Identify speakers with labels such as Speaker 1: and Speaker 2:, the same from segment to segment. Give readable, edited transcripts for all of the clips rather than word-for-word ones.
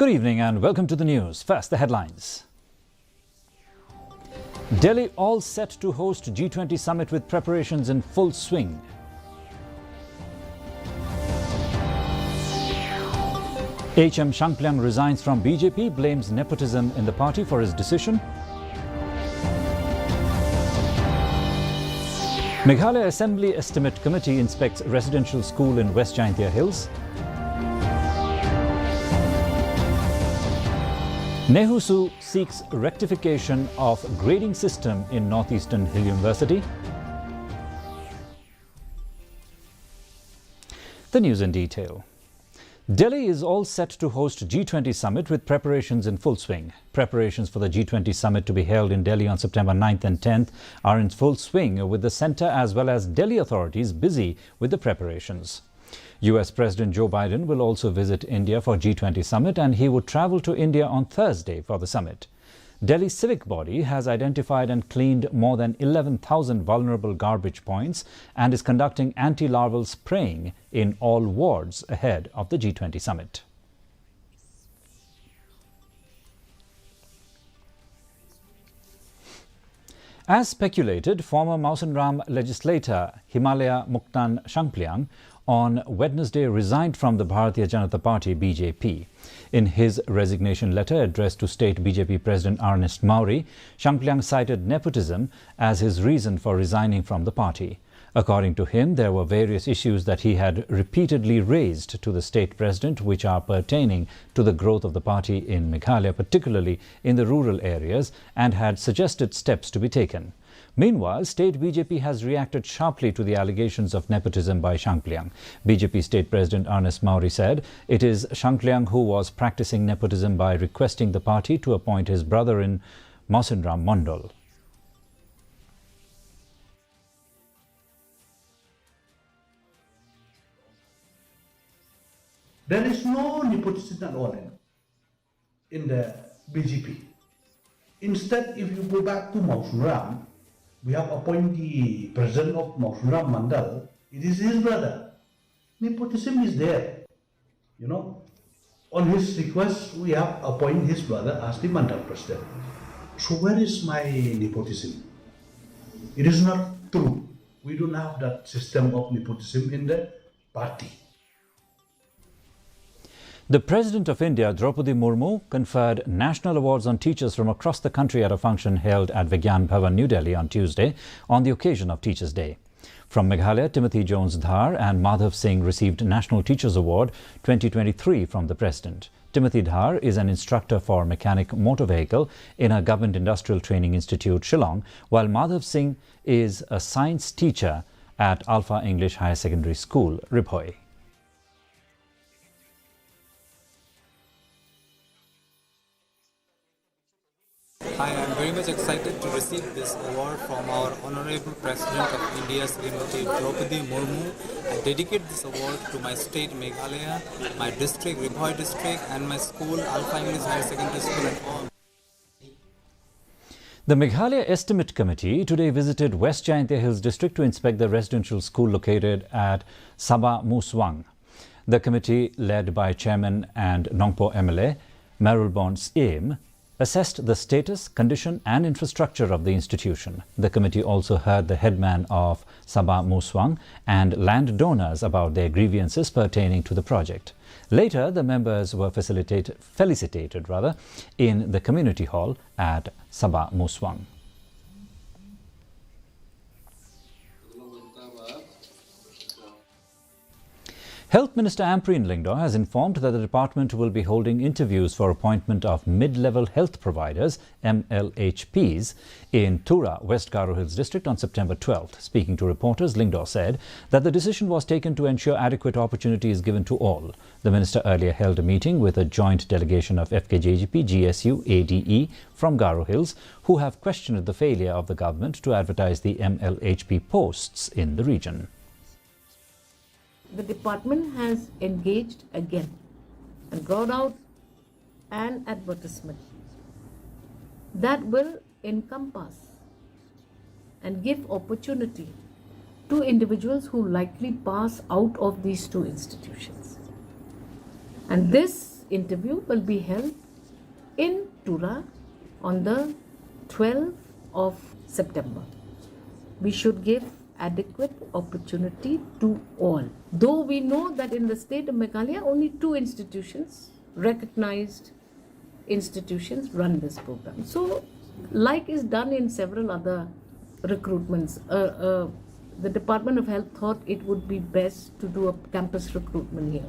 Speaker 1: Good evening and welcome to the news. First, the headlines. Delhi all set to host G20 Summit with preparations in full swing. HM Shangpliang resigns from BJP, blames nepotism in the party for his decision. Meghalaya Assembly Estimate Committee inspects residential school in West Jaintia Hills. NEHU seeks rectification of grading system in Northeastern Hill University. The news in detail. Delhi is all set to host G20 Summit with preparations in full swing. Preparations for the G20 Summit to be held in Delhi on September 9th and 10th are in full swing, with the centre as well as Delhi authorities busy with the preparations. US President Joe Biden will also visit India for G20 Summit, and he would travel to India on Thursday for the summit. Delhi's civic body has identified and cleaned more than 11,000 vulnerable garbage points and is conducting anti-larval spraying in all wards ahead of the G20 Summit. As speculated, former Mausanram legislator Himalaya Muktan Shangpliang on Wednesday resigned from the Bharatiya Janata Party BJP. In his resignation letter addressed to State BJP President Ernest Mauri, Shangpliang cited nepotism as his reason for resigning from the party. According to him, there were various issues that he had repeatedly raised to the state president which are pertaining to the growth of the party in Meghalaya, particularly in the rural areas, and had suggested steps to be taken. Meanwhile, state BJP has reacted sharply to the allegations of nepotism by Shangpliang. BJP State President Ernest Mauri said it is Shangpliang who was practicing nepotism by requesting the party to appoint his brother in Mausanram Mandal.
Speaker 2: There is no nepotism at all in the BJP. Instead, if you go back to Mausanram, we have appointed the president of Mausanram Mandal. It is his brother. Nepotism is there. On his request, we have appointed his brother as the Mandal president. So where is my nepotism? It is not true. We don't have that system of nepotism in the party.
Speaker 1: The President of India, Draupadi Murmu, conferred national awards on teachers from across the country at a function held at Vigyan Bhavan, New Delhi on Tuesday on the occasion of Teachers' Day. From Meghalaya, Timothy Jones Dhar and Madhav Singh received National Teachers Award 2023 from the President. Timothy Dhar is an instructor for mechanic motor vehicle in a Government Industrial Training Institute, Shillong, while Madhav Singh is a science teacher at Alpha English Higher Secondary School, Riphoy.
Speaker 3: I am very much excited to receive this award from our Honorable President of India, Srimati Draupadi Murmu. I dedicate this award to my state, Meghalaya, my district, Riphoy district, and my school, Alpha English Higher Secondary School, and all.
Speaker 1: The Meghalaya Estimate Committee today visited West Jaintia Hills district to inspect the residential school located at Sabha Muswang. The committee, led by Chairman and Nongpo MLA Marulbon Aim, assessed the status, condition and infrastructure of the institution. The committee also heard the headman of Sabha Muswang and landowners about their grievances pertaining to the project. Later, the members were felicitated in the community hall at Sabha Muswang. Health Minister Ampreen Lingdo has informed that the department will be holding interviews for appointment of mid-level health providers, MLHPs, in Tura, West Garo Hills district on September 12th. Speaking to reporters, Lingdo said that the decision was taken to ensure adequate opportunity is given to all. The minister earlier held a meeting with a joint delegation of FKJGP, GSU, ADE from Garo Hills, who have questioned the failure of the government to advertise the MLHP posts in the region.
Speaker 4: The department has engaged again and brought out an advertisement that will encompass and give opportunity to individuals who likely pass out of these two institutions. And this interview will be held in Tura on the 12th of September. We should give adequate opportunity to all. Though we know that in the state of Meghalaya, only 2 institutions, recognized institutions, run this program. So, like is done in several other recruitments, the Department of Health thought it would be best to do a campus recruitment here.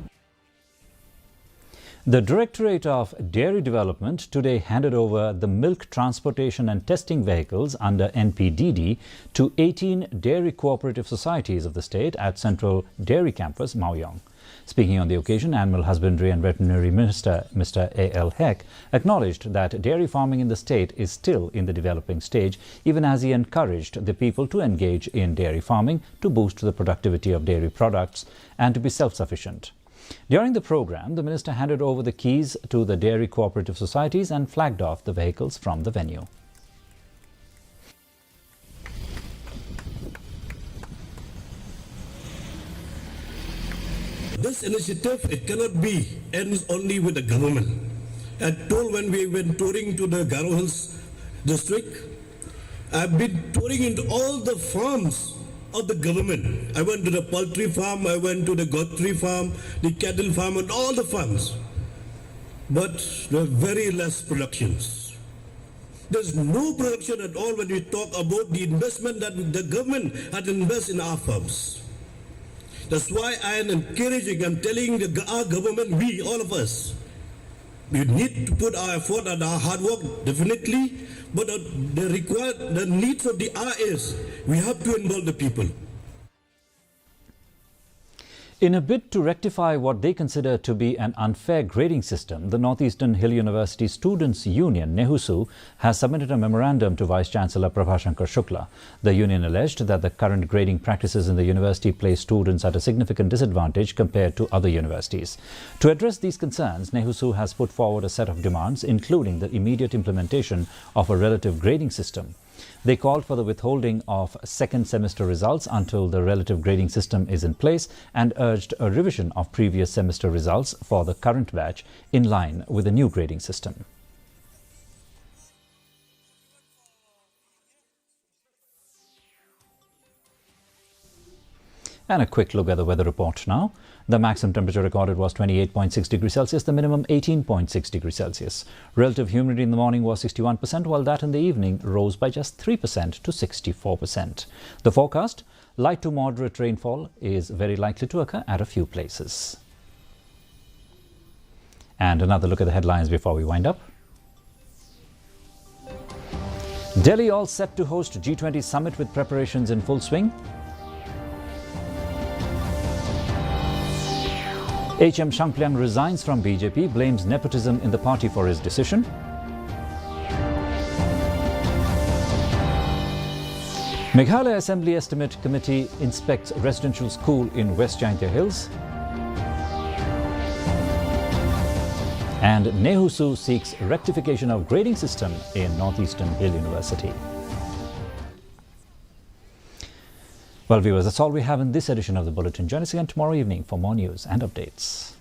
Speaker 1: The Directorate of Dairy Development today handed over the milk transportation and testing vehicles under NPDD to 18 dairy cooperative societies of the state at Central Dairy Campus, Maoyong. Speaking on the occasion, Animal Husbandry and Veterinary Minister Mr. A.L. Heck acknowledged that dairy farming in the state is still in the developing stage, even as he encouraged the people to engage in dairy farming to boost the productivity of dairy products and to be self-sufficient. During the program, the minister handed over the keys to the dairy cooperative societies and flagged off the vehicles from the venue.
Speaker 5: This initiative, it cannot be ends only with the government. I told when we went touring to the Garo Hills district, I've been touring into all the farms of the government. I went to the poultry farm, I went to the goatry farm, the cattle farm, and all the farms. But there are very less productions. There's no production at all when we talk about the investment that the government had invested in our farms. That's why I am encouraging, I'm telling our government, we, all of us, we need to put our effort and our hard work, definitely, but the needs of the hour is, we have to involve the people.
Speaker 1: In a bid to rectify what they consider to be an unfair grading system, the Northeastern Hill University Students Union, NEHSU, has submitted a memorandum to Vice-Chancellor Prabhashankar Shukla. The union alleged that the current grading practices in the university place students at a significant disadvantage compared to other universities. To address these concerns, NEHSU has put forward a set of demands, including the immediate implementation of a relative grading system. They called for the withholding of second semester results until the relative grading system is in place and urged a revision of previous semester results for the current batch in line with the new grading system. And a quick look at the weather report now. The maximum temperature recorded was 28.6 degrees Celsius, the minimum 18.6 degrees Celsius. Relative humidity in the morning was 61%, while that in the evening rose by just 3% to 64%. The forecast, light to moderate rainfall is very likely to occur at a few places. And another look at the headlines before we wind up. Delhi all set to host G20 Summit with preparations in full swing. H.M. Shankliang resigns from BJP, blames nepotism in the party for his decision. Meghalaya Assembly Estimate Committee inspects residential school in West Jaintia Hills. And NEHSU seeks rectification of grading system in Northeastern Hill University. Well, viewers, that's all we have in this edition of the Bulletin. Join us again tomorrow evening for more news and updates.